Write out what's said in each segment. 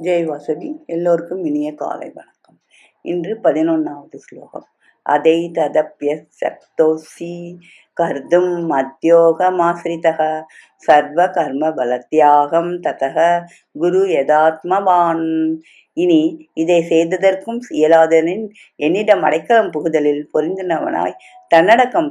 ஜெய் வாசவி. எல்லோருக்கும் இனிய காலை வணக்கம். இன்று 11வது ஸ்லோகம். அதை ததப்ய சக்தோசி கர்தும் மத்யோகமாஸ்ரிதः சர்வ கர்ம பலத்யாகம் ததக குரு யதாத்மவான். இனி இதை செய்ததற்கும் இயலாதனின் என்னிடம் அடைக்கலம் புகுதலில் பொருந்தினவனாய் தன்னடக்கம்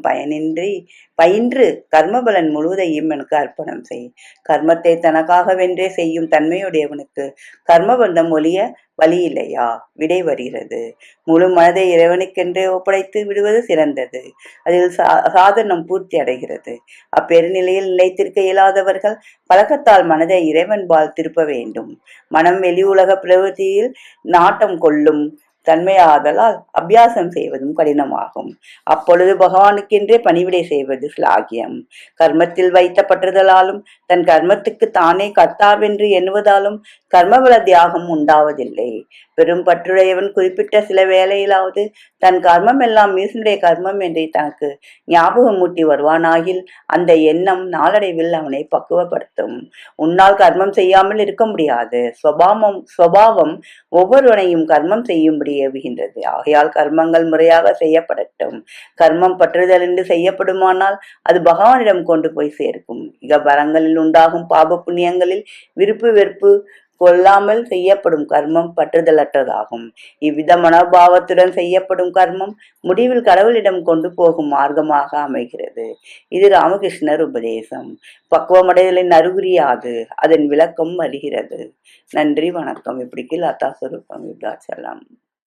பயின்று கர்மபலன் முழுவதையும் எனக்கு அர்ப்பணம் செய். கர்மத்தை தனக்காகவென்றே செய்யும் தன்மையுடையவனுக்கு கர்மபந்தம் ஒழிய வழி இல்லையா? விடை வருகிறது. முழு மனதை இறைவனுக்கென்றே ஒப்படைத்து விடுவது சிறந்தது. அதில் சாதனம் பூர்த்தி அடைகிறது. அப்பெருநிலையில் நிலைத்திருக்க இயலாதவர்கள் பழக்கத்தால் மனதை இறைவன்பால் திருப்ப வேண்டும். மனம் வெளி உலக பிரவൃத்தியில் நாட்டம் கொள்ளும் தன்மையாதலால் அபியாசம் செய்வதும் கடினமாகும். அப்பொழுது பகவானுக்கென்றே பணிவிடை செய்வது ஸ்லாகியம். கர்மத்தில் வைத்த பற்றுதலாலும் தன் கர்மத்துக்கு தானே கர்த்தாவென்று எண்ணுவதாலும் கர்மபல தியாகம் உண்டாவதில்லை. பெரும் பற்றுடையவன் குறிப்பிட்ட சில வேளையிலாவது தன் கர்மம் எல்லாம் ஈசனுடைய கர்மம் என்று தனக்கு ஞாபகம் மூட்டி வருவானாகில் அந்த எண்ணம் நாளடைவில் அவனை பக்குவப்படுத்தும். உன்னால் கர்மம் செய்யாமல் இருக்க முடியாது. சுபாவம் ஒவ்வொருவனையும் கர்மம் செய்யும்படி ஏவுகின்றது. ஆகையால் கர்மங்கள் முறையாக செய்யப்படட்டும். கர்மம் பற்றுதல் என்று செய்யப்படுமானால் அது பகவானிடம் கொண்டு போய் சேர்க்கும். இகபரங்களில் உண்டாகும் பாப புண்ணியங்களில் விருப்பு வெறுப்பு கொள்ளாமல் செய்யப்படும் கர்மம் பற்றுதலற்றதாகும். இவ்வித மனோபாவத்துடன் செய்யப்படும் கர்மம் முடிவில் கடவுளிடம் கொண்டு போகும் மார்க்கமாக அமைகிறது. இது ராமகிருஷ்ணர் உபதேசம். பக்குவமடைதலின் அறிகுறியாது அதன் விளக்கம் வருகிறது. நன்றி, வணக்கம். இப்படிக்கு லதா ஸ்வரூபம் விருத்தாச்சலம்.